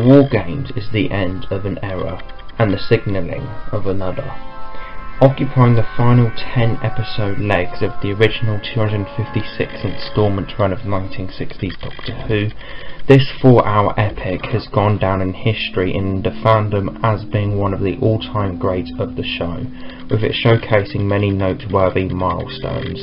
The War Games is the end of an era and the signalling of another. Occupying the final 10 episode legs of the original 256 instalment run of 1960s Doctor Who, this 4-hour epic has gone down in history in the fandom as being one of the all-time greats of the show, with it showcasing many noteworthy milestones.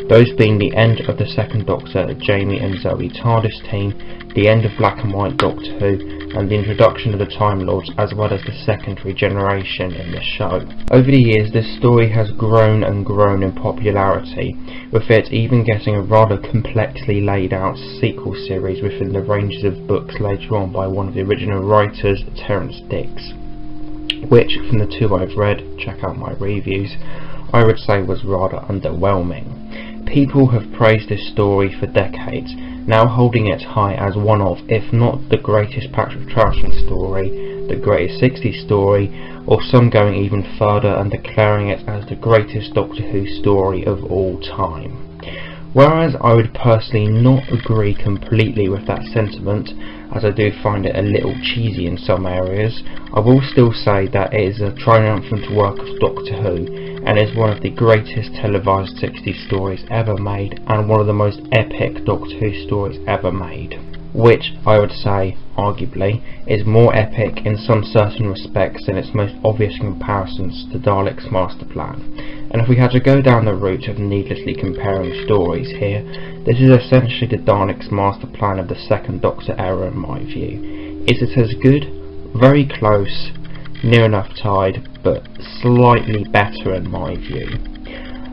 Those being the end of the second Doctor, Jamie and Zoe TARDIS team, the end of Black and White Doctor Who, and the introduction of the Time Lords, as well as the secondary generation in the show. Over the years, this story has grown and grown in popularity, with it even getting a rather complexly laid out sequel series within the ranges of books later on by one of the original writers, Terrance Dicks, which, from the two I've read, check out my reviews, I would say was rather underwhelming. People have praised this story for decades, now holding it high as one of, if not the greatest Patrick Troughton story, the greatest 60s story, or some going even further and declaring it as the greatest Doctor Who story of all time. Whereas I would personally not agree completely with that sentiment, as I do find it a little cheesy in some areas, I will still say that it is a triumphant work of Doctor Who, and is one of the greatest televised 60s stories ever made, and one of the most epic Doctor Who stories ever made. Which, I would say, arguably, is more epic in some certain respects than its most obvious comparisons to Dalek's Master Plan. And if we had to go down the route of needlessly comparing stories here, this is essentially the Dalek's Master Plan of the second Doctor era in my view. Is it as good? Very close, near enough tied, but slightly better in my view.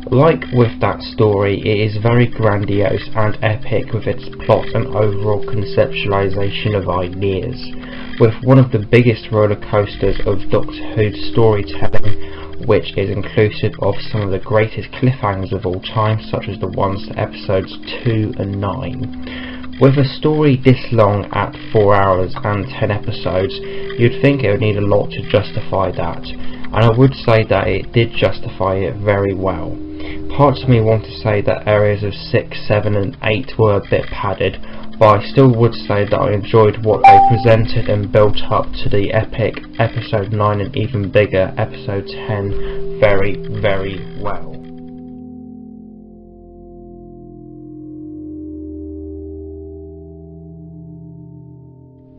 Like with that story, it is very grandiose and epic with its plot and overall conceptualization of ideas, with one of the biggest roller coasters of Doctor Who's storytelling, which is inclusive of some of the greatest cliffhangers of all time, such as the ones to episodes 2 and 9. With a story this long at 4 hours and 10 episodes, you'd think it would need a lot to justify that, and I would say that it did justify it very well. Parts of me want to say that areas of 6, 7 and 8 were a bit padded, but I still would say that I enjoyed what they presented and built up to the epic episode 9 and even bigger episode 10 very, very well.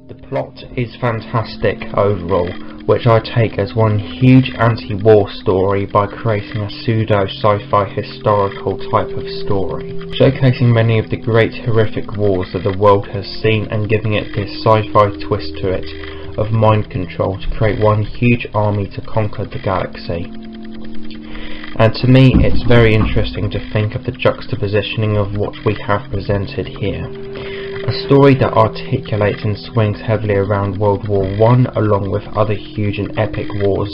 The plot is fantastic overall, which I take as one huge anti-war story by creating a pseudo-sci-fi historical type of story, showcasing many of the great horrific wars that the world has seen and giving it this sci-fi twist to it of mind control to create one huge army to conquer the galaxy. And to me it's very interesting to think of the juxtapositioning of what we have presented here. A story that articulates and swings heavily around World War I, along with other huge and epic wars,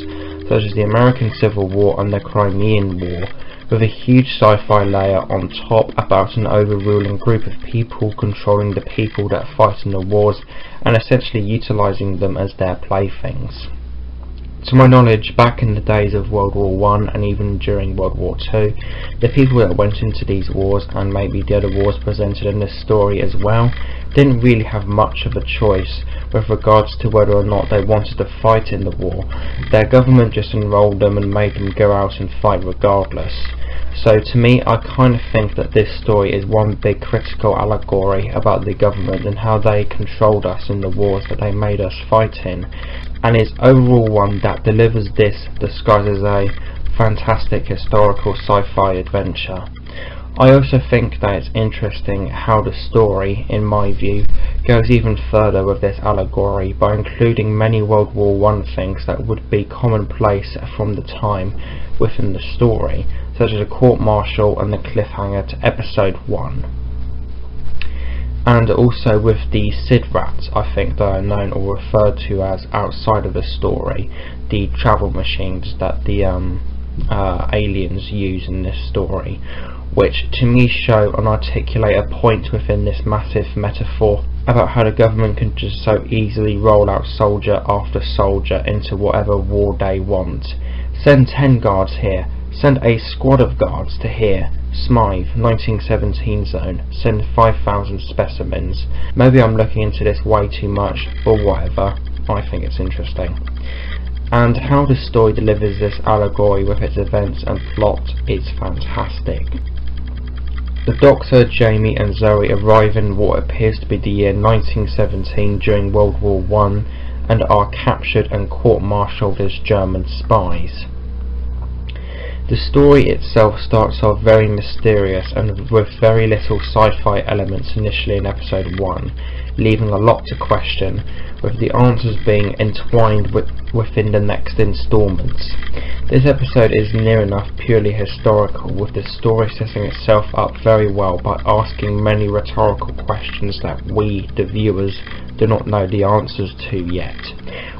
such as the American Civil War and the Crimean War, with a huge sci-fi layer on top about an overruling group of people controlling the people that fight in the wars and essentially utilising them as their playthings. To my knowledge, back in the days of World War I and even during World War II, the people that went into these wars, and maybe the other wars presented in this story as well, didn't really have much of a choice with regards to whether or not they wanted to fight in the war. Their government just enrolled them and made them go out and fight regardless. So to me, I kind of think that this story is one big critical allegory about the government and how they controlled us in the wars that they made us fight in, and is overall one that delivers this disguised as a fantastic historical sci-fi adventure. I also think that it's interesting how the story, in my view, goes even further with this allegory by including many World War I things that would be commonplace from the time within the story, such as a court-martial and the cliffhanger to episode 1. And also with the Sid Rats, I think they are known or referred to as outside of the story, the travel machines that the aliens use in this story, which to me show and articulate a point within this massive metaphor about how the government can just so easily roll out soldier after soldier into whatever war they want. Send 10 guards here, send a squad of guards to here, Smythe, 1917 zone, send 5,000 specimens. Maybe I'm looking into this way too much, or whatever, I think it's interesting. And how the story delivers this allegory with its events and plot is fantastic. The Doctor, Jamie and Zoe arrive in what appears to be the year 1917 during World War I and are captured and court-martialed as German spies. The story itself starts off very mysterious and with very little sci-fi elements initially in episode 1, leaving a lot to question, with the answers being entwined within the next instalments. This episode is near enough purely historical, with the story setting itself up very well by asking many rhetorical questions that we, the viewers, do not know the answers to yet,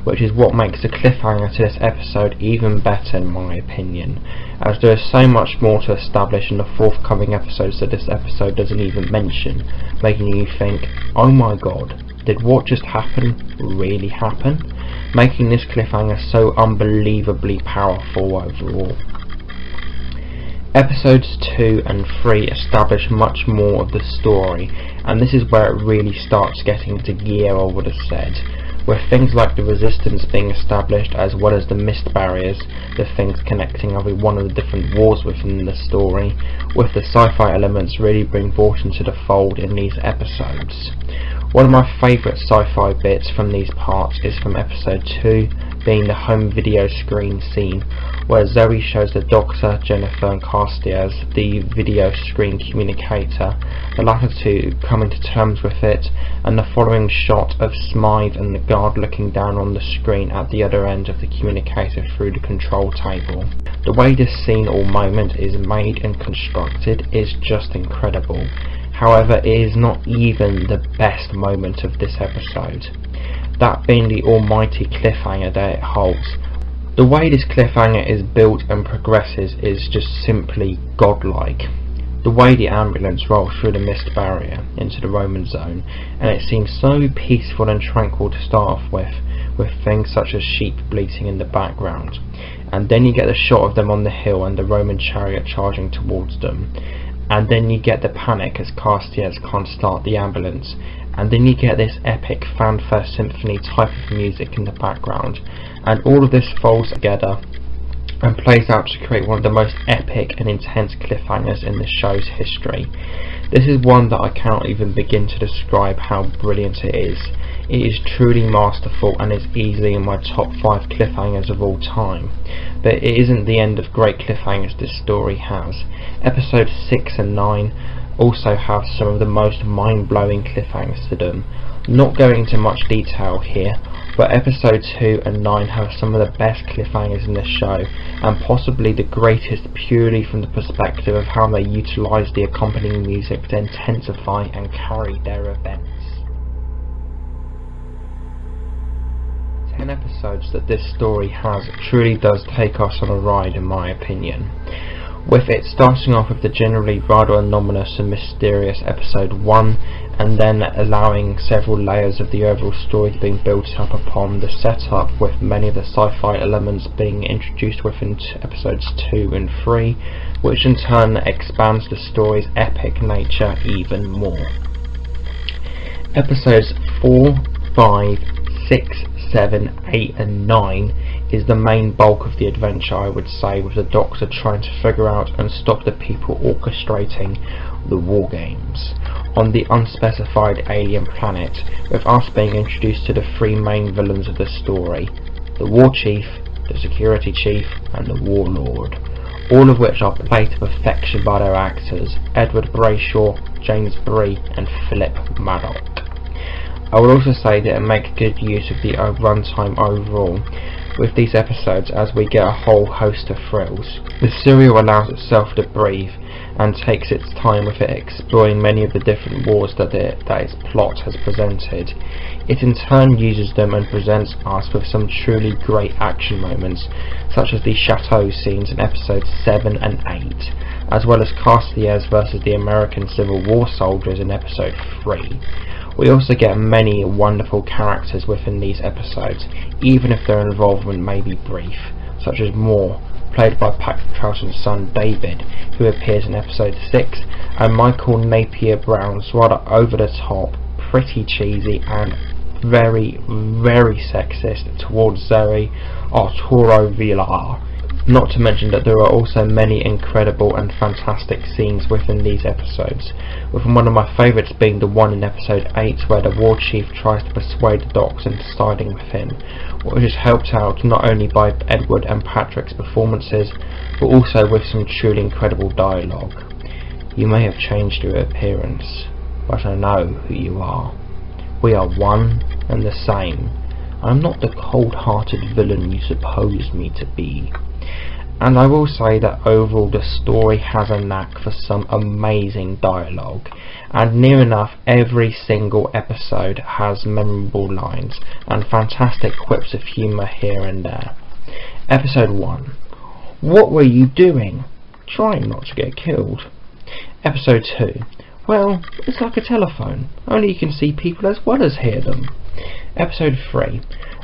which is what makes the cliffhanger to this episode even better in my opinion, as there is so much more to establish in the forthcoming episodes that this episode doesn't even mention, making you think, oh my god, did what just happen really happen? Making this cliffhanger so unbelievably powerful overall. Episodes 2 and 3 establish much more of the story, and this is where it really starts getting into gear, I would have said, with things like the resistance being established as well as the mist barriers, the things connecting every one of the different wars within the story, with the sci-fi elements really being brought into the fold in these episodes. One of my favourite sci-fi bits from these parts is from episode 2, being the home video screen scene, where Zoe shows the Doctor, Jennifer and Carstairs the video screen communicator, the latter two coming to terms with it, and the following shot of Smythe and the guard looking down on the screen at the other end of the communicator through the control table. The way this scene or moment is made and constructed is just incredible. However, it is not even the best moment of this episode, that being the almighty cliffhanger that it holds. The way this cliffhanger is built and progresses is just simply godlike. The way the ambulance rolls through the mist barrier into the Roman zone, and it seems so peaceful and tranquil to start off with things such as sheep bleating in the background, and then you get the shot of them on the hill and the Roman chariot charging towards them, and then you get the panic as Carstairs can't start the ambulance, and then you get this epic fanfare symphony type of music in the background, and all of this folds together and plays out to create one of the most epic and intense cliffhangers in the show's history. This is one that I cannot even begin to describe how brilliant it is. It is truly masterful and is easily in my top 5 cliffhangers of all time. But it isn't the end of great cliffhangers this story has. Episodes 6 and 9 also have some of the most mind-blowing cliffhangers to them. Not going into much detail here, but episode 2 and 9 have some of the best cliffhangers in the show, and possibly the greatest purely from the perspective of how they utilise the accompanying music to intensify and carry their events. 10 episodes that this story has truly does take us on a ride in my opinion, with it starting off with the generally rather anomalous and mysterious episode 1, and then allowing several layers of the overall story being built up upon the setup, with many of the sci-fi elements being introduced within episodes 2 and 3, which in turn expands the story's epic nature even more. Episodes 4, 5, 6, 7, 8 and 9 is the main bulk of the adventure, I would say, with the Doctor trying to figure out and stop the people orchestrating the war games on the unspecified alien planet, with us being introduced to the 3 main villains of the story: the War Chief, the Security Chief and the Warlord, all of which are played to perfection by their actors Edward Brayshaw, James Bree and Philip Maddock. I would also say that it makes good use of the runtime overall with these episodes, as we get a whole host of thrills. The serial allows itself to breathe and takes its time with it exploring many of the different wars that its plot has presented. It in turn uses them and presents us with some truly great action moments, such as the chateau scenes in episodes 7 and 8, as well as Carstairs versus the American Civil War soldiers in episode 3. We also get many wonderful characters within these episodes, even if their involvement may be brief, such as Moore, played by Patrick Troughton's son David, who appears in episode 6, and Michael Napier Brown's rather over the top, pretty cheesy and very, very sexist towards Zoe Arturo Villar. Not to mention that there are also many incredible and fantastic scenes within these episodes, with one of my favourites being the one in episode 8 where the war chief tries to persuade the docs into siding with him, which is helped out not only by Edward and Patrick's performances, but also with some truly incredible dialogue. You may have changed your appearance, but I know who you are. We are one and the same. I'm not the cold-hearted villain you suppose me to be. And I will say that overall the story has a knack for some amazing dialogue, and near enough every single episode has memorable lines and fantastic quips of humour here and there. Episode 1. What were you doing? Trying not to get killed. Episode 2. Well, it's like a telephone, only you can see people as well as hear them. Episode 3.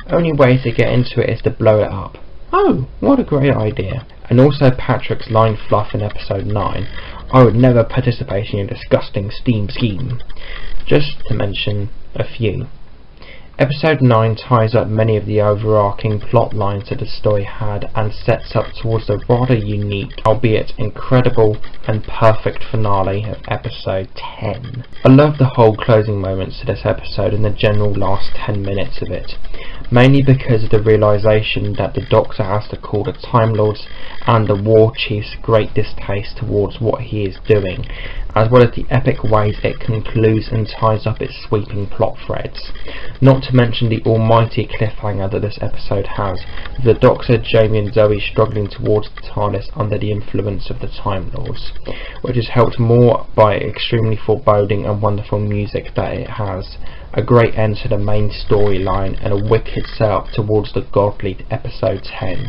Only way to get into it is to blow it up. Oh, what a great idea. And also Patrick's line fluff in episode 9. I would never participate in your disgusting steam scheme. Just to mention a few. Episode 9 ties up many of the overarching plot lines that the story had and sets up towards the rather unique, albeit incredible and perfect finale of episode 10. I love the whole closing moments to this episode and the general last 10 minutes of it, mainly because of the realisation that the Doctor has to call the Time Lords and the War Chief's great distaste towards what he is doing, as well as the epic ways it concludes and ties up its sweeping plot threads. Not to mention the almighty cliffhanger that this episode has, with the Doctor, Jamie and Zoe struggling towards the TARDIS under the influence of the Time Lords, which is helped more by extremely foreboding and wonderful music that it has, a great end to the main storyline and a wicked setup towards the godly episode 10.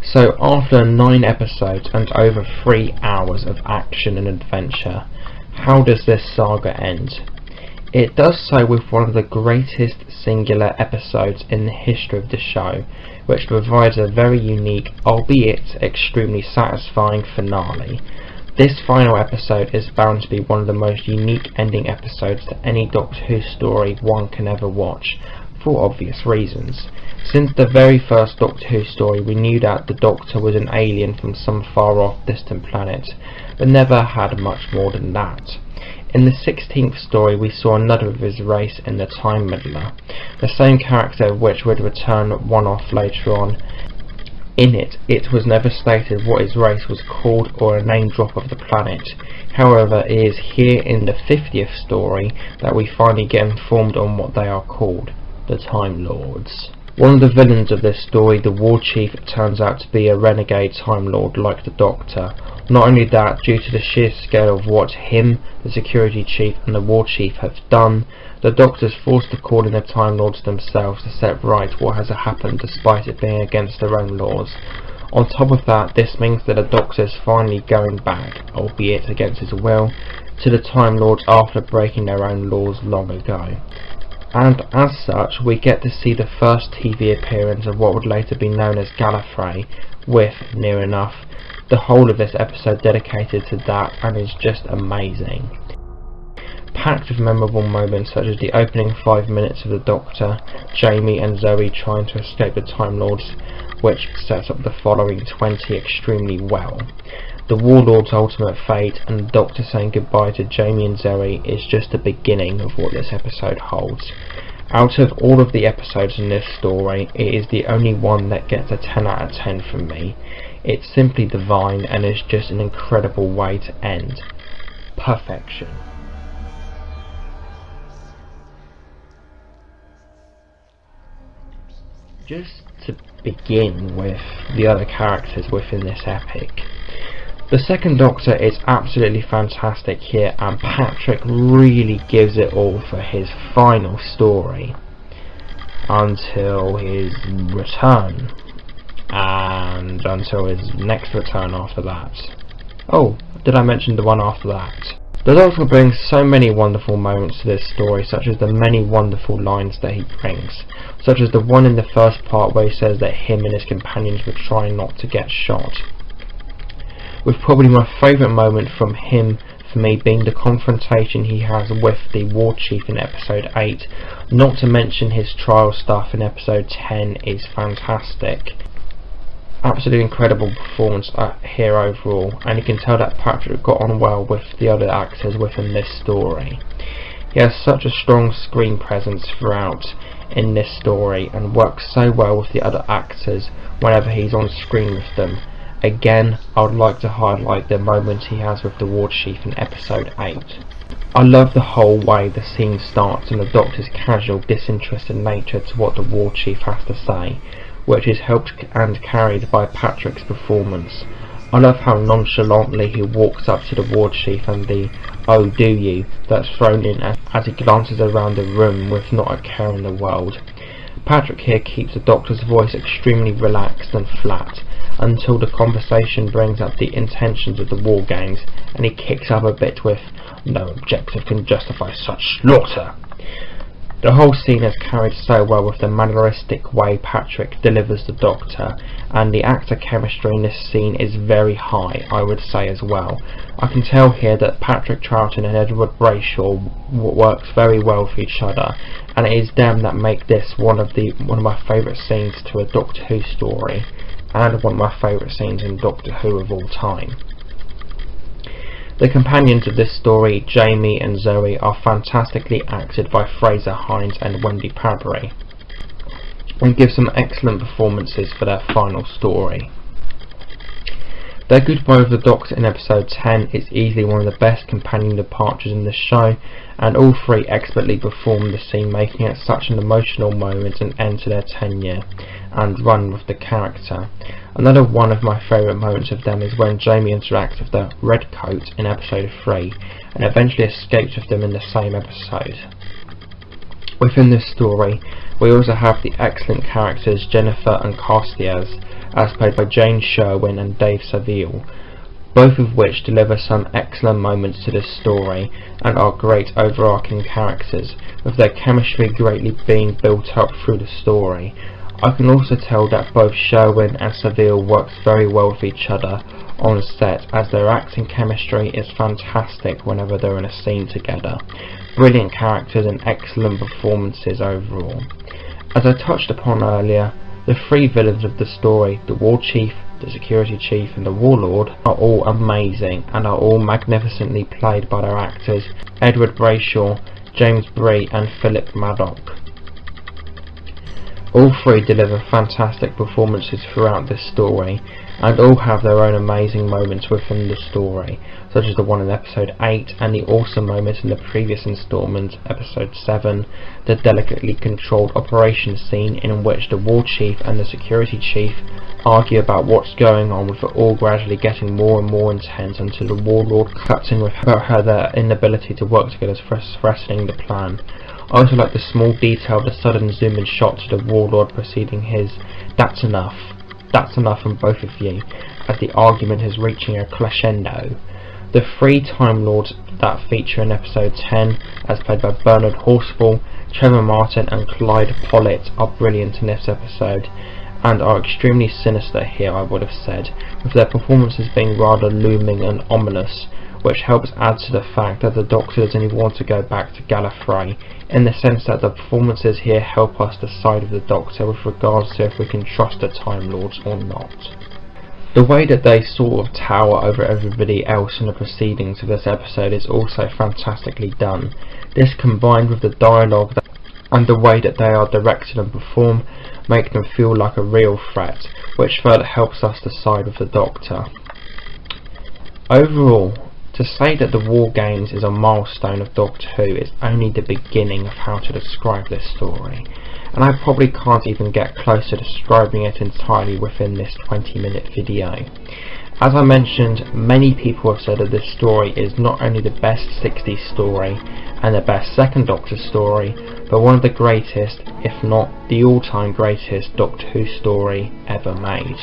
So after 9 episodes and over 3 hours of action and adventure, how does this saga end? It does so with one of the greatest singular episodes in the history of the show, which provides a very unique, albeit extremely satisfying finale. This final episode is bound to be one of the most unique ending episodes to any Doctor Who story one can ever watch, for obvious reasons. Since the very first Doctor Who story, we knew that the Doctor was an alien from some far off distant planet, but never had much more than that. In the 16th story we saw another of his race in the Time Meddler, the same character of which would return one-off later on. In it, it was never stated what his race was called or a name drop of the planet. However, it is here in the 50th story that we finally get informed on what they are called, the Time Lords. One of the villains of this story, the War Chief, turns out to be a renegade Time Lord like the Doctor. Not only that, due to the sheer scale of what him, the Security Chief and the War Chief have done, the Doctor is forced to call in the Time Lords themselves to set right what has happened despite it being against their own laws. On top of that, this means that the Doctor is finally going back, albeit against his will, to the Time Lords after breaking their own laws long ago. And as such, we get to see the first TV appearance of what would later be known as Gallifrey, with, near enough, the whole of this episode dedicated to that, and is just amazing. Packed with memorable moments such as the opening 5 minutes of the Doctor, Jamie and Zoe trying to escape the Time Lords, which sets up the following 20 extremely well. The Warlord's ultimate fate and the Doctor saying goodbye to Jamie and Zoe is just the beginning of what this episode holds. Out of all of the episodes in this story, it is the only one that gets a 10 out of 10 from me. It's simply divine and is just an incredible way to end. Perfection. Just to begin with the other characters within this epic. The second Doctor is absolutely fantastic here, and Patrick really gives it all for his final story until his return, and until his next return after that. Oh, did I mention the one after that? The Doctor brings so many wonderful moments to this story, such as the many wonderful lines that he brings, such as the one in the first part where he says that him and his companions were trying not to get shot. With probably my favourite moment from him for me being the confrontation he has with the War Chief in episode 8, not to mention his trial stuff in episode 10 is fantastic. Absolutely incredible performance here overall, and you can tell that Patrick got on well with the other actors within this story. He has such a strong screen presence throughout in this story and works so well with the other actors whenever he's on screen with them. Again, I would like to highlight the moment he has with the War Chief in episode 8. I love the whole way the scene starts and the Doctor's casual, disinterested nature to what the War Chief has to say, which is helped and carried by Patrick's performance. I love how nonchalantly he walks up to the War Chief and the "oh do you" that's thrown in as he glances around the room with not a care in the world. Patrick here keeps the Doctor's voice extremely relaxed and flat until the conversation brings up the intentions of the war games, and he kicks up a bit with "no objective can justify such slaughter." The whole scene is carried so well with the manneristic way Patrick delivers the Doctor, and the actor chemistry in this scene is very high, I would say as well. I can tell here that Patrick Troughton and Edward Brayshaw works very well for each other, and it is them that make this one of my favourite scenes to a Doctor Who story, and one of my favourite scenes in Doctor Who of all time. The companions of this story, Jamie and Zoe, are fantastically acted by Fraser Hines and Wendy Padbury, and give some excellent performances for their final story. Their goodbye with the Doctor in episode 10 is easily one of the best companion departures in the show, and all three expertly perform the scene, making it such an emotional moment and end to their tenure and run with the character. Another one of my favourite moments of them is when Jamie interacts with the Redcoat in episode 3 and eventually escapes with them in the same episode. Within this story, we also have the excellent characters Jennifer and Carstairs, as played by Jane Sherwin and Dave Saville, both of which deliver some excellent moments to this story and are great overarching characters, with their chemistry greatly being built up through the story. I can also tell that both Sherwin and Saville works very well with each other on set, as their acting chemistry is fantastic whenever they're in a scene together. Brilliant characters and excellent performances overall. As I touched upon earlier, the three villains of the story, the War Chief, the Security Chief and the Warlord, are all amazing and are all magnificently played by their actors Edward Brayshaw, James Bree and Philip Maddock. All three deliver fantastic performances throughout this story, and all have their own amazing moments within the story, such as the one in episode 8 and the awesome moment in the previous instalment, episode 7, the delicately controlled operation scene in which the War Chief and the Security Chief argue about what's going on, with it all gradually getting more and more intense until the Warlord cuts in with about their inability to work together for threatening the plan. I also like the small detail of the sudden zoom in shot to the Warlord preceding his "that's enough from both of you," as the argument is reaching a crescendo. The three Time Lords that feature in episode 10, as played by Bernard Horsfall, Trevor Martin and Clyde Pollitt, are brilliant in this episode, and are extremely sinister here, I would have said, with their performances being rather looming and ominous, which helps add to the fact that the Doctor doesn't even want to go back to Gallifrey, in the sense that the performances here help us decide with the Doctor with regards to if we can trust the Time Lords or not. The way that they sort of tower over everybody else in the proceedings of this episode is also fantastically done. This, combined with the dialogue and the way that they are directed and performed, make them feel like a real threat, which further helps us decide with the Doctor. Overall, to say that the War Games is a milestone of Doctor Who is only the beginning of how to describe this story, and I probably can't even get close to describing it entirely within this 20-minute video. As I mentioned, many people have said that this story is not only the best 60s story and the best second Doctor story, but one of the greatest, if not the all-time greatest, Doctor Who story ever made.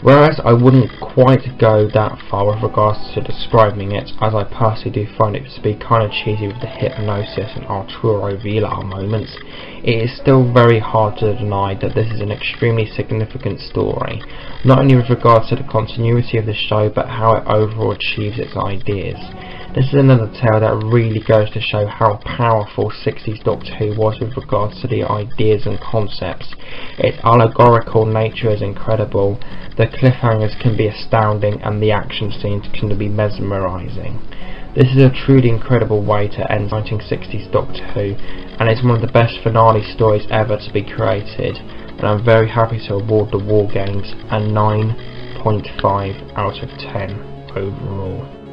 Whereas I wouldn't quite go that far with regards to describing it, as I personally do find it to be kind of cheesy with the hypnosis and Arturo Villar moments, it is still very hard to deny that this is an extremely significant story, not only with regards to the continuity of the show but how it overall achieves its ideas. This is another tale that really goes to show how powerful 60s Doctor Who was with regards to the ideas and concepts. Its allegorical nature is incredible, the cliffhangers can be astounding, and the action scenes can be mesmerising. This is a truly incredible way to end 1960s Doctor Who, and it's one of the best finale stories ever to be created, and I'm very happy to award the War Games a 9.5 out of 10 overall.